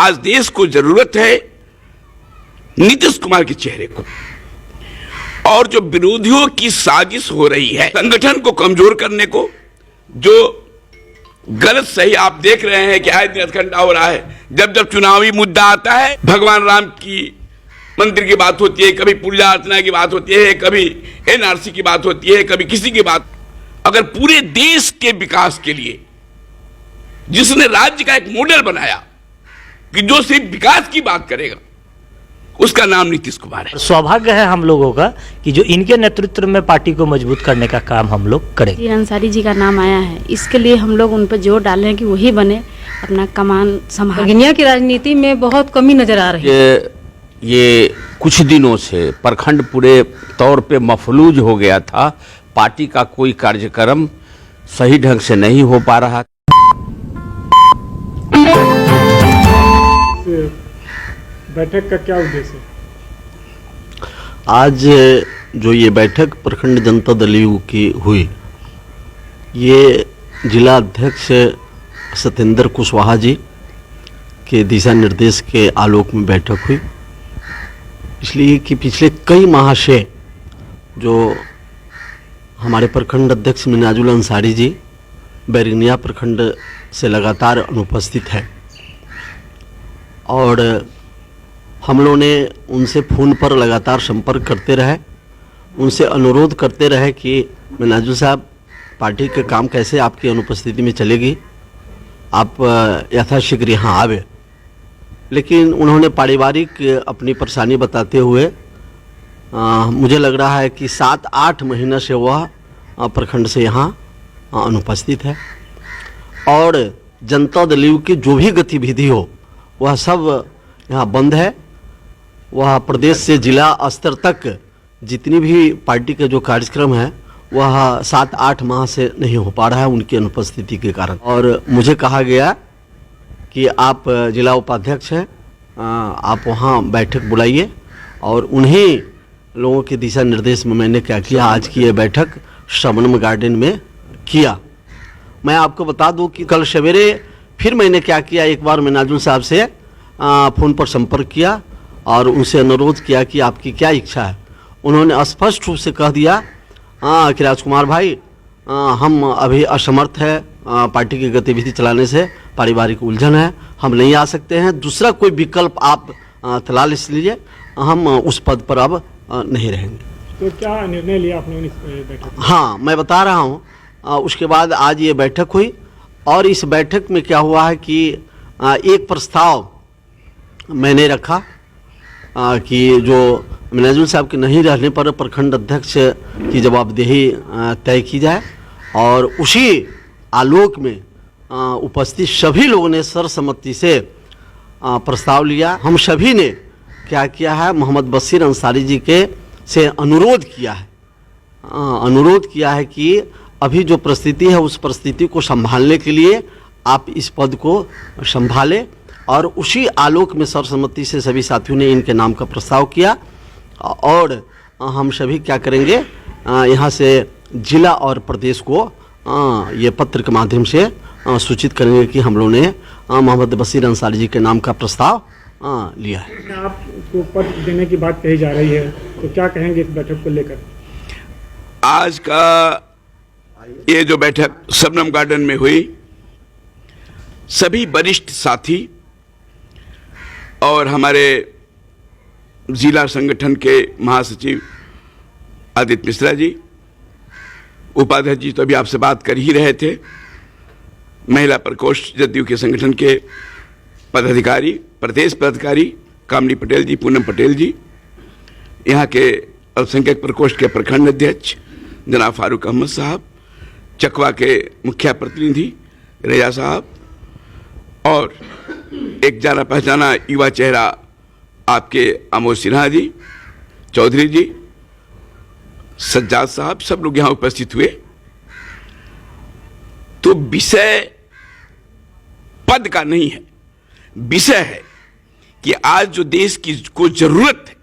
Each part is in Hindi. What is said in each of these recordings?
आज देश को जरूरत है नीतीश कुमार के चेहरे को। और जो विरोधियों की साजिश हो रही है संगठन को कमजोर करने को, जो गलत सही आप देख रहे हैं कि आए दिन हथकंडा हो रहा है। जब जब चुनावी मुद्दा आता है, भगवान राम की मंदिर की बात होती है, कभी पूजा अर्चना की बात होती है, कभी एनआरसी की बात होती है, कभी किसी की बात। अगर पूरे देश के विकास के लिए जिसने राज्य का एक मॉडल बनाया कि जो सिर्फ विकास की बात करेगा, उसका नाम नीतीश कुमार है। सौभाग्य है हम लोगों का कि जो इनके नेतृत्व में पार्टी को मजबूत करने का काम हम लोग करेंगे। जी, अंसारी जी का नाम आया है, इसके लिए हम लोग उन पर जोर डाले हैं कि वही बने, अपना कमान संभाले। दुनिया की राजनीति में बहुत कमी नजर आ रही है। ये कुछ दिनों से प्रखंड पूरे तौर पे मफलूज हो गया था। पार्टी का कोई कार्यक्रम सही ढंग से नहीं हो पा रहा। बैठक का क्या उद्देश्य है? आज जो ये बैठक प्रखंड जनता दल यू की हुई, ये जिला अध्यक्ष सत्येंद्र कुशवाहा जी के दिशा निर्देश के आलोक में बैठक हुई। इसलिए कि पिछले कई माह से जो हमारे प्रखंड अध्यक्ष मिनाजुल अंसारी जी बैरिनिया प्रखंड से लगातार अनुपस्थित है और हम लोगों ने उनसे फ़ोन पर लगातार संपर्क करते रहे, उनसे अनुरोध करते रहे कि मिनाजुल साहब, पार्टी के काम कैसे आपकी अनुपस्थिति में चलेगी, आप यथाशीघ्र यहाँ आवे। लेकिन उन्होंने पारिवारिक अपनी परेशानी बताते हुए मुझे लग रहा है कि 7-8 महीना से वह प्रखंड से यहाँ अनुपस्थित है और जनता दल यू की जो भी गतिविधि हो वह सब यहाँ बंद है। वह प्रदेश से जिला स्तर तक जितनी भी पार्टी के जो कार्यक्रम है वह 7-8 माह से नहीं हो पा रहा है उनकी अनुपस्थिति के कारण। और मुझे कहा गया कि आप जिला उपाध्यक्ष हैं, आप वहाँ बैठक बुलाइए और उन्हीं लोगों के दिशा निर्देश में मैंने क्या किया, आज की ये बैठक शबनम गार्डन में किया। मैं आपको बता दूं कि कल सवेरे फिर मैंने क्या किया, एक बार मिनाजुल साहब से फ़ोन पर संपर्क किया और उनसे अनुरोध किया कि आपकी क्या इच्छा है। उन्होंने स्पष्ट रूप से कह दिया कि राजकुमार भाई, हम अभी असमर्थ है, पार्टी की गतिविधि चलाने से पारिवारिक उलझन है, हम नहीं आ सकते हैं, दूसरा कोई विकल्प आप तलाश लीजिए, हम उस पद पर अब नहीं रहेंगे। तो क्या निर्णय लिया आपने इस बैठक में? हाँ, मैं बता रहा हूँ। उसके बाद आज ये बैठक हुई और इस बैठक में क्या हुआ है कि एक प्रस्ताव मैंने रखा कि जो मिनाजुल साहब के नहीं रहने पर प्रखंड अध्यक्ष की जवाबदेही तय की जाए और उसी आलोक में उपस्थित सभी लोगों ने सर्वसम्मति से प्रस्ताव लिया। हम सभी ने क्या किया है, मोहम्मद बशीर अंसारी जी के से अनुरोध किया है कि अभी जो परिस्थिति है उस परिस्थिति को संभालने के लिए आप इस पद को संभालें और उसी आलोक में सर्वसम्मति से सभी साथियों ने इनके नाम का प्रस्ताव किया और हम सभी क्या करेंगे, यहाँ से जिला और प्रदेश को ये पत्र के माध्यम से सूचित करेंगे कि हम लोगों ने मोहम्मद बशीर अंसारी जी के नाम का प्रस्ताव लिया है। आपको पद देने की बात कही जा रही है, तो क्या कहेंगे इस बैठक को लेकर? आज का ये जो बैठक शबनम गार्डन में हुई, सभी वरिष्ठ साथी और हमारे जिला संगठन के महासचिव आदित्य मिश्रा जी, उपाध्यक्ष जी तो अभी आपसे बात कर ही रहे थे, महिला प्रकोष्ठ जदयू के संगठन के पदाधिकारी, प्रदेश पदाधिकारी कामनी पटेल जी, पूनम पटेल जी, यहाँ के अल्पसंख्यक प्रकोष्ठ के प्रखंड अध्यक्ष जनाब फारूक अहमद साहब, चकवा के मुखिया प्रतिनिधि रेजा साहब और एक जाना पहचाना युवा चेहरा आपके अमोद सिन्हा जी, चौधरी जी, सज्जाद साहब, सब लोग यहाँ उपस्थित हुए। तो विषय पद का नहीं है, विषय है कि आज जो देश की को जरूरत है,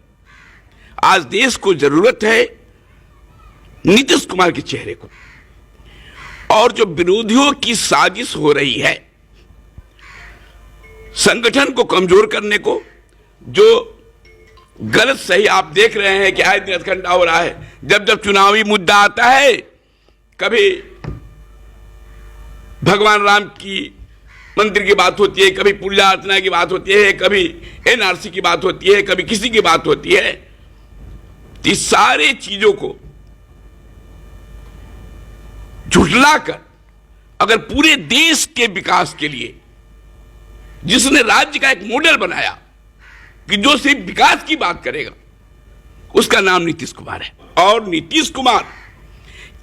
आज देश को जरूरत है नीतीश कुमार के चेहरे को। और जो विरोधियों की साजिश हो रही है संगठन को कमजोर करने को, जो गलत सही आप देख रहे हैं कि आए दिन हथकंडा हो रहा है। जब जब चुनावी मुद्दा आता है, कभी भगवान राम की मंदिर की बात होती है, कभी पूजा अर्चना की बात होती है, कभी एनआरसी की बात होती है, कभी किसी की बात होती है। तो इस सारे चीजों को झुठलाकर अगर पूरे देश के विकास के लिए, जिसने राज्य का एक मॉडल बनाया कि जो सिर्फ विकास की बात करेगा, उसका नाम नीतीश कुमार है। और नीतीश कुमार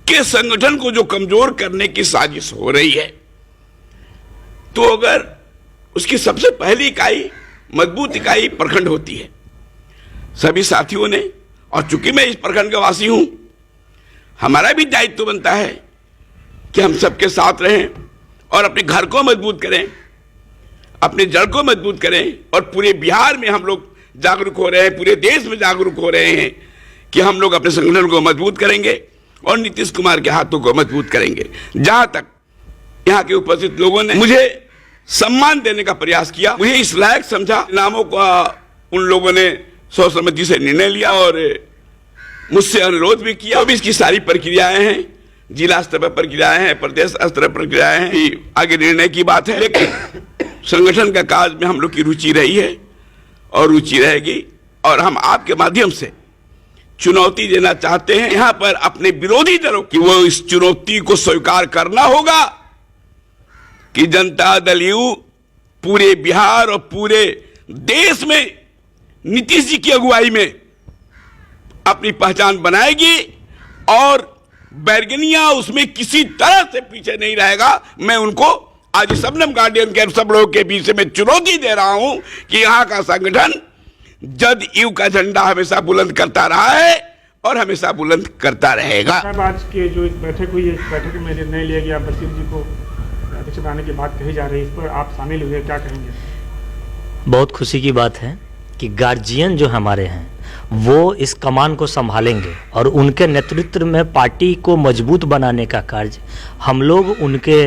के संगठन को जो कमजोर करने की साजिश हो रही है, तो अगर उसकी सबसे पहली इकाई, मजबूत इकाई प्रखंड होती है। सभी साथियों ने, और चूंकि मैं इस प्रखंड का वासी हूं, हमारा भी दायित्व बनता है कि हम सबके साथ रहें और अपने घर को मजबूत करें, अपने जड़ को मजबूत करें। और पूरे बिहार में हम लोग जागरूक हो रहे हैं, पूरे देश में जागरूक हो रहे हैं कि हम लोग अपने संगठन को मजबूत करेंगे और नीतीश कुमार के हाथों को मजबूत करेंगे। जहां तक यहां के उपस्थित लोगों ने मुझे सम्मान देने का प्रयास किया, मुझे इस लायक समझा, नामों का उन लोगों ने सर्वसम्मति से निर्णय लिया और मुझसे अनुरोध भी किया। अब इसकी सारी प्रक्रियाएं हैं, जिला स्तर पर प्रक्रियाएं हैं, प्रदेश स्तर पर प्रक्रियाएं हैं, आगे निर्णय की बात है। लेकिन संगठन का काज में हम लोग की रुचि रही है और रुचि रहेगी। और हम आपके माध्यम से चुनौती देना चाहते हैं यहां पर अपने विरोधी दलों की, वो इस चुनौती को स्वीकार करना होगा कि जनता दल यू पूरे बिहार और पूरे देश में नीतीश जी की अगुवाई में अपनी पहचान बनाएगी और बैरगनिया उसमें किसी तरह से पीछे नहीं रहेगा। मैं उनको आज शबनम गार्डियन के सब लोगों के बीच में चुनौती दे रहा हूं कि यहां का संगठन जदयू का झंडा हमेशा बुलंद करता रहा है और हमेशा बुलंद करता रहेगा। साहब, आज के जो इस बैठक हुई है, इस बैठक में निर्णय लिया गया, बशीर जी को अध्यक्ष बनाने की बात कही जा रही है, इस पर आप शामिल हुए, क्या कहेंगे? बहुत खुशी की बात है कि गार्जियन जो हमारे हैं वो इस कमान को संभालेंगे और उनके नेतृत्व में पार्टी को मजबूत बनाने का कार्य हम लोग उनके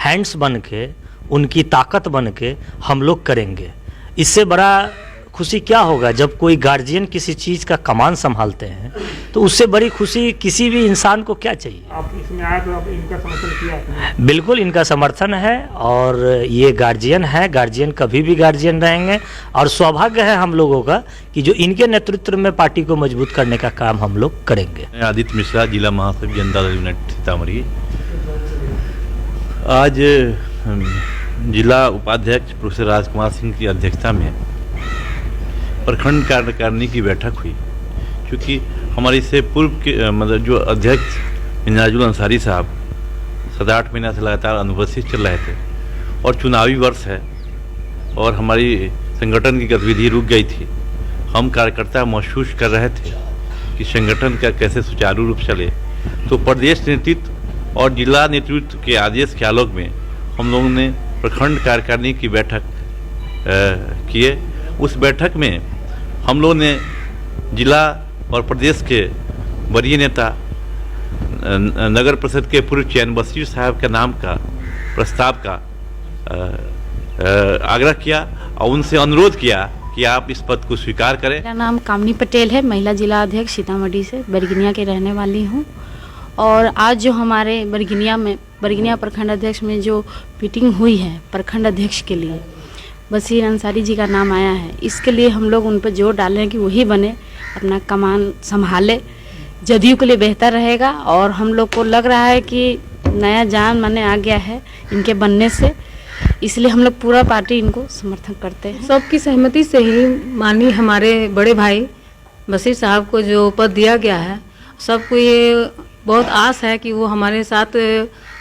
हैंड्स बन के, उनकी ताकत बन के हम लोग करेंगे। इससे बड़ा खुशी क्या होगा जब कोई गार्जियन किसी चीज़ का कमान संभालते हैं, तो उससे बड़ी खुशी किसी भी इंसान को क्या चाहिए। आप इसमें आए तो आप इनका समर्थन किया आपने? बिल्कुल इनका समर्थन है और ये गार्जियन है, गार्जियन कभी भी गार्जियन रहेंगे और सौभाग्य है हम लोगों का कि जो इनके नेतृत्व में पार्टी को मजबूत करने का काम हम लोग करेंगे। आदित्य मिश्रा, जिला महासचिव जनता दल यूनाइटेड सीतामढ़ी। आज जिला उपाध्यक्ष प्रोफेसर राजकुमार सिंह की अध्यक्षता में प्रखंड कार्यकारिणी की बैठक हुई। क्योंकि हमारे इससे पूर्व के मतलब जो अध्यक्ष मिन्हाजुल अंसारी साहब 7-8 महीना से लगातार अनुपस्थित चल रहे थे और चुनावी वर्ष है और हमारी संगठन की गतिविधि रुक गई थी। हम कार्यकर्ता महसूस कर रहे थे कि संगठन का कैसे सुचारू रूप चले, तो प्रदेश नेतृत्व और जिला नेतृत्व के आदेश के आलोक में हम लोगों ने प्रखंड कार्यकारिणी की बैठक किए। उस बैठक में हम लोगों ने जिला और प्रदेश के वरीय नेता नगर परिषद के पूर्व चेयरमैन बशीर साहब के नाम का प्रस्ताव का आग्रह किया और उनसे अनुरोध किया कि आप इस पद को स्वीकार करें। मेरा नाम कामनी पटेल है, महिला जिला अध्यक्ष सीतामढ़ी से बरगिनिया के रहने वाली हूँ। और आज जो हमारे बरगिनिया प्रखंड अध्यक्ष में जो मीटिंग हुई है प्रखंड अध्यक्ष के लिए, बशीर अंसारी जी का नाम आया है। इसके लिए हम लोग उन पर जोर डालें कि वही बने, अपना कमान संभाले, जदयू के लिए बेहतर रहेगा। और हम लोग को लग रहा है कि नया जान माने आ गया है इनके बनने से, इसलिए हम लोग पूरा पार्टी इनको समर्थन करते हैं। सबकी सहमति से ही माननीय हमारे बड़े भाई बशीर साहब को जो पद दिया गया है, सबको ये बहुत आस है कि वो हमारे साथ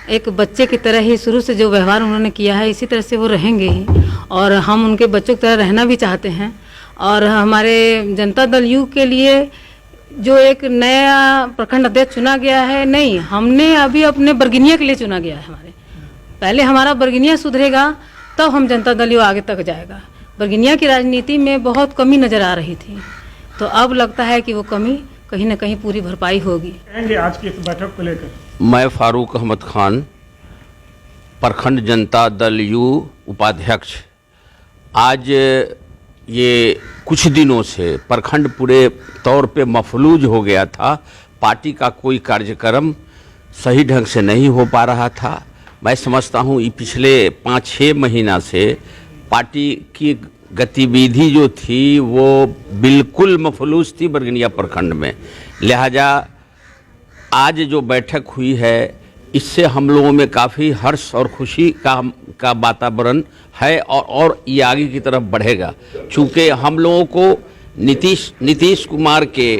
एक बच्चे की तरह ही शुरू से जो व्यवहार उन्होंने किया है इसी तरह से वो रहेंगे ही, और हम उनके बच्चों की तरह रहना भी चाहते हैं। और हमारे जनता दल यू के लिए जो एक नया प्रखंड अध्यक्ष चुना गया है, नहीं, हमने अभी अपने बरगिनिया के लिए चुना गया है। हमारे पहले हमारा बरगिनिया सुधरेगा तब हम जनता दल यू आगे तक जाएगा। बरगिनिया की राजनीति में बहुत कमी नज़र आ रही थी, तो अब लगता है कि वो कमी कहीं ना कहीं पूरी भरपाई होगी। कहेंगे आज की इस बैठक को लेकर? मैं फारूक अहमद खान, प्रखंड जनता दल यू उपाध्यक्ष आज ये कुछ दिनों से प्रखंड पूरे तौर पे मफलूज हो गया था। पार्टी का कोई कार्यक्रम सही ढंग से नहीं हो पा रहा था। मैं समझता हूँ ये पिछले 5-6 महीना से पार्टी की गतिविधि जो थी वो बिल्कुल मफलूज थी बरगनिया प्रखंड में। लिहाजा आज जो बैठक हुई है इससे हम लोगों में काफ़ी हर्ष और खुशी का वातावरण है और ये आगे की तरफ बढ़ेगा। चूँकि हम लोगों को नीतीश कुमार के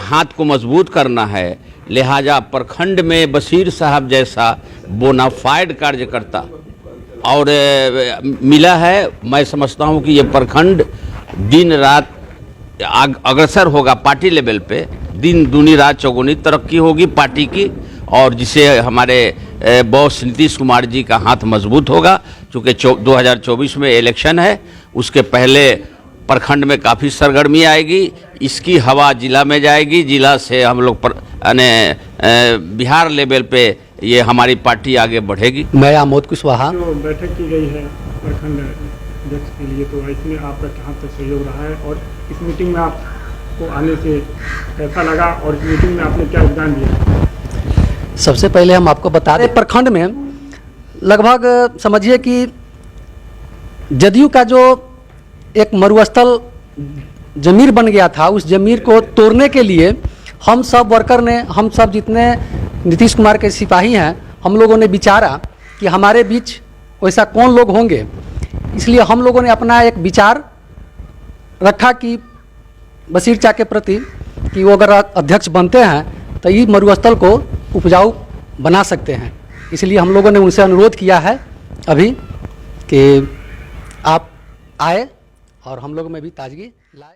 हाथ को मजबूत करना है, लिहाजा प्रखंड में बशीर साहब जैसा बोनाफाइड कार्यकर्ता और मिला है। मैं समझता हूं कि ये प्रखंड दिन रात अग्रसर होगा। पार्टी लेवल पे दिन दूनी रात चौगुनी तरक्की होगी पार्टी की, और जिसे हमारे बॉस नीतीश कुमार जी का हाथ मजबूत होगा। चूँकि 2024 में इलेक्शन है, उसके पहले प्रखंड में काफ़ी सरगर्मी आएगी। इसकी हवा जिला में जाएगी, जिला से हम लोग बिहार लेवल पे ये हमारी पार्टी आगे बढ़ेगी। मैं आमोद कुशवाहा। जो बैठक की गई है प्रखंड अध्यक्ष के लिए, तो इसमें आपका कहाँ तक सहयोग रहा है और इस मीटिंग में आपको आने से कैसा लगा और इस मीटिंग में आपने क्या योगदान दिया? सबसे पहले हम आपको बता दें, प्रखंड में लगभग समझिए कि जदयू का जो एक मरुस्थल जमीर बन गया था, उस जमीर को तोड़ने के लिए हम सब वर्कर ने, हम सब जितने नीतीश कुमार के सिपाही हैं, हम लोगों ने विचारा कि हमारे बीच वैसा कौन लोग होंगे। इसलिए हम लोगों ने अपना एक विचार रखा कि बशीर चा के प्रति कि वो अगर अध्यक्ष बनते हैं तो ये मरुस्थल को उपजाऊ बना सकते हैं। इसलिए हम लोगों ने उनसे अनुरोध किया है अभी कि आप आए और हम लोग में भी ताजगी लाए।